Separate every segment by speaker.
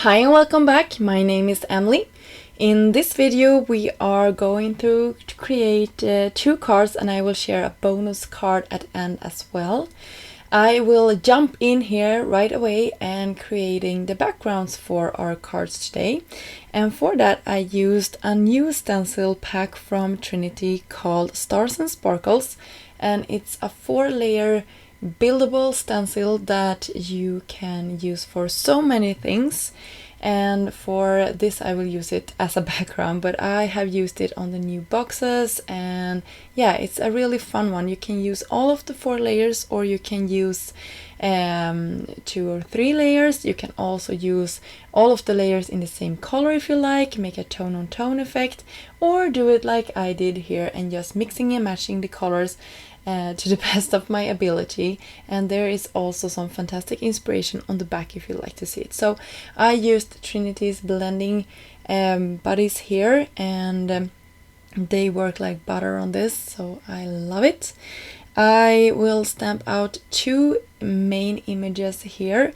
Speaker 1: Hi and welcome back. My name is Emelie. In this video we are going to create two cards, and I will share a bonus card at the end as well. I will jump in here right away and creating the backgrounds for our cards today. And for that I used a new stencil pack from Trinity called Stars and Sparkles, and it's a 4-layer buildable stencil that you can use for so many things. And for this I will use it as a background, but I have used it on the new boxes, and yeah, it's a really fun one. You can use all of the 4 layers, or you can use 2 or 3 layers. You can also use all of the layers in the same color if you like, make a tone on tone effect, or do it like I did here and just mixing and matching the colors to the best of my ability. And there is also some fantastic inspiration on the back if you like to see it. So I used Trinity's blending buddies here, and they work like butter on this, so I love it. I will stamp out 2 main images here.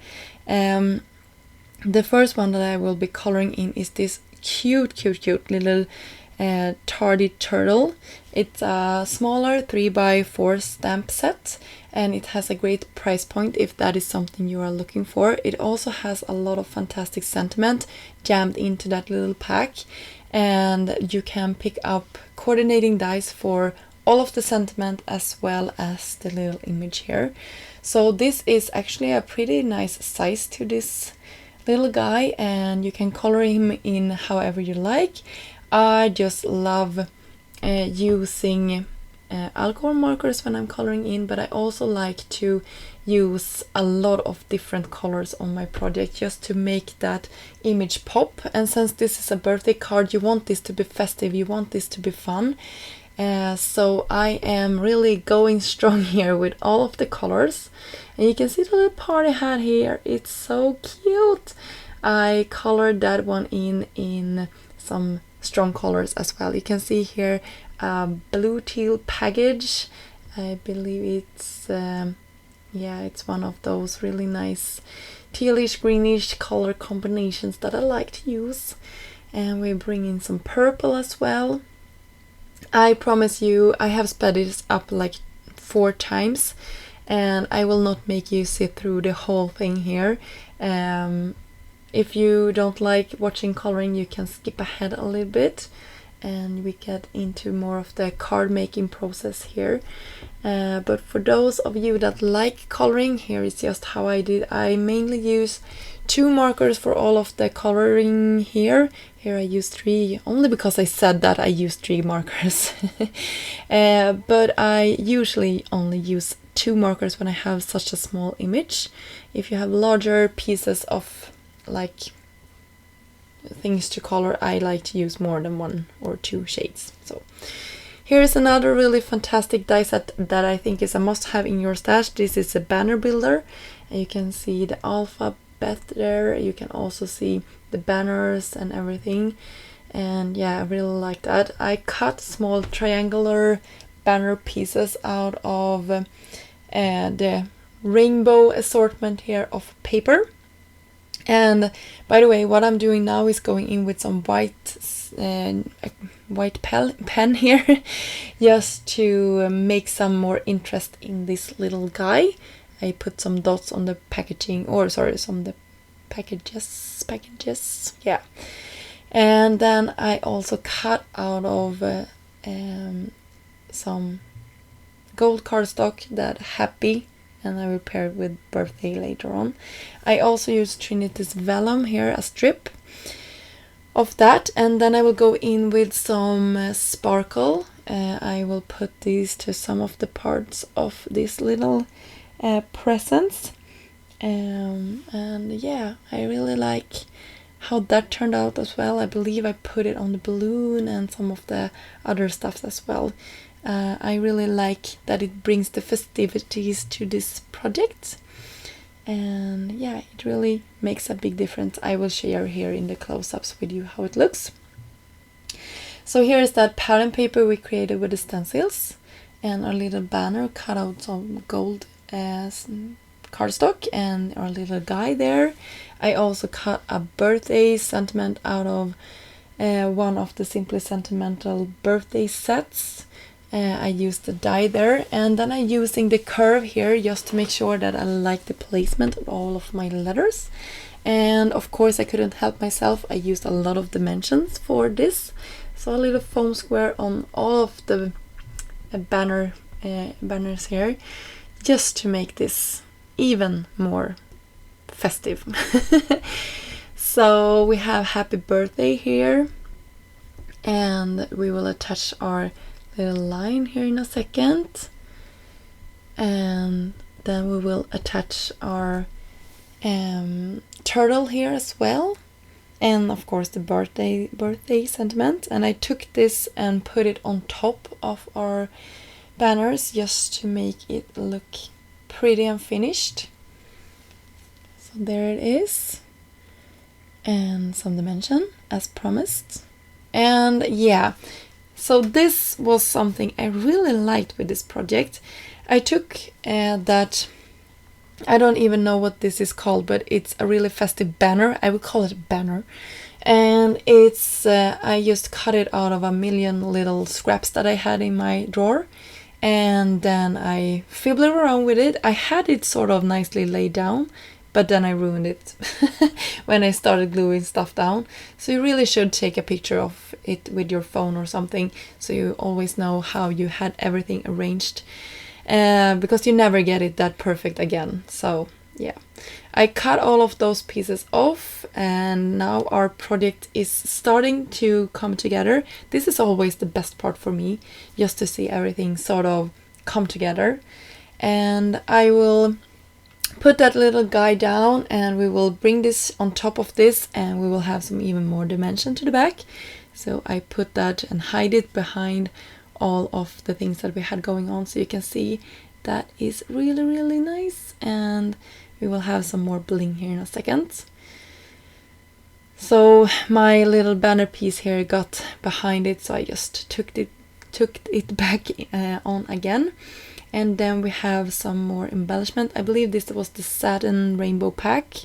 Speaker 1: The first one that I will be coloring in is this cute little tardy turtle. It's a smaller 3x4 stamp set, and it has a great price point if that is something you are looking for. It also has a lot of fantastic sentiment jammed into that little pack, and you can pick up coordinating dies for all of the sentiment as well as the little image here. So this is actually a pretty nice size to this little guy, and you can color him in however you like. I just love using alcohol markers when I'm coloring in, but I also like to use a lot of different colors on my project just to make that image pop. And since this is a birthday card, you want this to be festive, you want this to be fun. So I am really going strong here with all of the colors, and you can see the little party hat here. It's so cute. I colored that one in some strong colors as well. You can see here blue teal package. I believe it's it's one of those really nice tealish greenish color combinations that I like to use. And we bring in some purple as well. I promise you I have sped this up like 4 times, and I will not make you sit through the whole thing here. If you don't like watching coloring, you can skip ahead a little bit and we get into more of the card making process here. But for those of you that like coloring, here is just how I did. I mainly use 2 markers for all of the coloring here. Here I use 3 only because I said that I use 3 markers. But I usually only use 2 markers when I have such a small image. If you have larger pieces of like things to color, I like to use more than 1 or 2 shades. So here's another really fantastic die set that I think is a must-have in your stash. This is a banner builder, and you can see the alphabet there. You can also see the banners and everything, and yeah, I really like that. I cut small triangular banner pieces out of the rainbow assortment here of paper. And by the way, what I'm doing now is going in with some white pen here just to make some more interest in this little guy. I put some dots on the packaging, or sorry, some of the packages, yeah. And then I also cut out of some gold cardstock that happy, and I will pair it with birthday later on. I also use Trinity's vellum here, a strip of that, and then I will go in with some sparkle. I will put these to some of the parts of these little presents, and yeah, I really like how that turned out as well. I believe I put it on the balloon and some of the other stuff as well. I really like that it brings the festivities to this project, and yeah, it really makes a big difference. I will share here in the close-ups with you how it looks. So here is that pattern paper we created with the stencils, and our little banner cut out some gold cardstock and our little guy there. I also cut a birthday sentiment out of one of the Simply Sentimental birthday sets. I used the die there, and then I'm using the curve here just to make sure that I like the placement of all of my letters. And of course I couldn't help myself, I used a lot of dimensions for this. So a little foam square on all of the banners here, just to make this even more festive. So we have happy birthday here, and we will attach our little line here in a second, and then we will attach our turtle here as well, and of course the birthday sentiment. And I took this and put it on top of our banners just to make it look pretty and finished. So there it is, and some dimension as promised. And yeah, so this was something I really liked with this project. I took that, I don't even know what this is called, but it's a really festive banner. I would call it a banner. And it's I just cut it out of a million little scraps that I had in my drawer, and then I fiddled around with it. I had it sort of nicely laid down, but then I ruined it when I started gluing stuff down. So you really should take a picture of it with your phone or something, so you always know how you had everything arranged, because you never get it that perfect again. So yeah, I cut all of those pieces off, and now our project is starting to come together. This is always the best part for me, just to see everything sort of come together. And I will put that little guy down, and we will bring this on top of this, and we will have some even more dimension to the back. So I put that and hide it behind all of the things that we had going on, so you can see that is really, really nice. And we will have some more bling here in a second. So my little banner piece here got behind it, so I just took it back on again. And then we have some more embellishment. I believe this was the satin rainbow pack.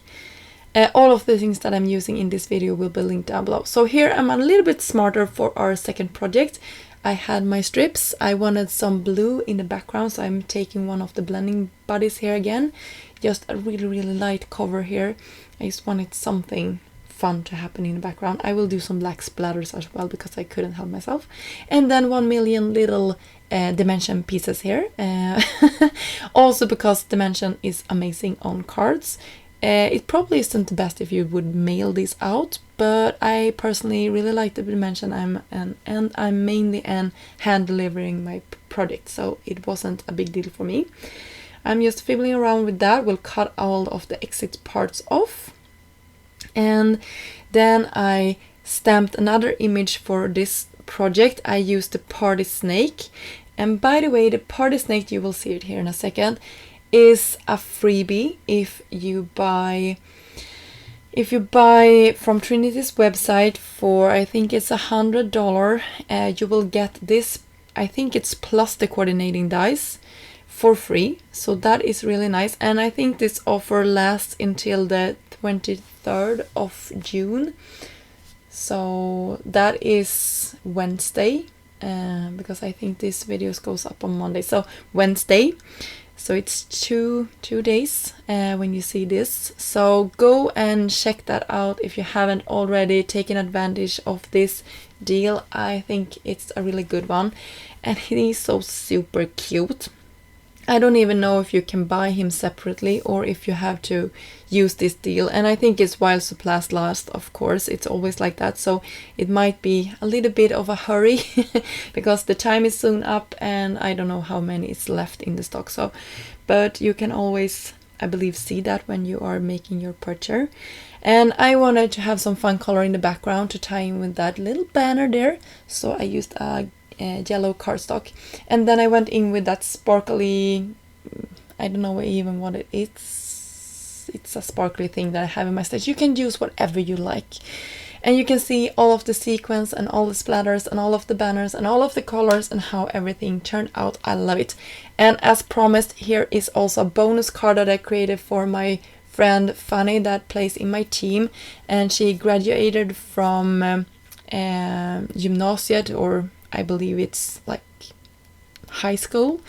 Speaker 1: All of the things that I'm using in this video will be linked down below. So here I'm a little bit smarter for our second project. I had my strips. I wanted some blue in the background, so I'm taking one of the blending buddies here again. Just a really, really light cover here. I just wanted something fun to happen in the background. I will do some black splatters as well, because I couldn't help myself. And then 1 million little dimension pieces here. Also because dimension is amazing on cards. It probably isn't the best if you would mail these out, but I personally really like the dimension. And I'm mainly hand delivering my project, so it wasn't a big deal for me. I'm just fiddling around with that. We'll cut all of the exit parts off. And then I stamped another image for this project. I used the party snake. And by the way, the party snake, you will see it here in a second, is a freebie. If you buy from Trinity's website for, I think it's $100, you will get this, I think it's plus the coordinating dies, for free. So that is really nice. And I think this offer lasts until the 23rd of June. So that is Wednesday, because I think this video goes up on Monday. So Wednesday. So it's two days when you see this. So go and check that out if you haven't already taken advantage of this deal. I think it's a really good one. And he is so super cute. I don't even know if you can buy him separately or if you have to use this deal. And I think it's while supplies last, of course. It's always like that. So it might be a little bit of a hurry because the time is soon up and I don't know how many is left in the stock. So, but you can always, I believe, see that when you are making your purchase. And I wanted to have some fun color in the background to tie in with that little banner there. So I used a yellow cardstock, and then I went in with that sparkly, I don't know even what it is. It's a sparkly thing that I have in my stash. You can use whatever you like, and you can see all of the sequins and all the splatters and all of the banners and all of the colors and how everything turned out. I love it. And as promised, here is also a bonus card that I created for my friend Fanny that plays in my team, and she graduated from gymnasiet, or I believe it's like high school,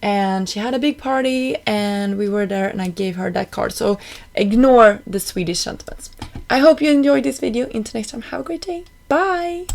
Speaker 1: and she had a big party and we were there and I gave her that card. So ignore the Swedish sentiments. I hope you enjoyed this video. Until next time, have a great day. Bye!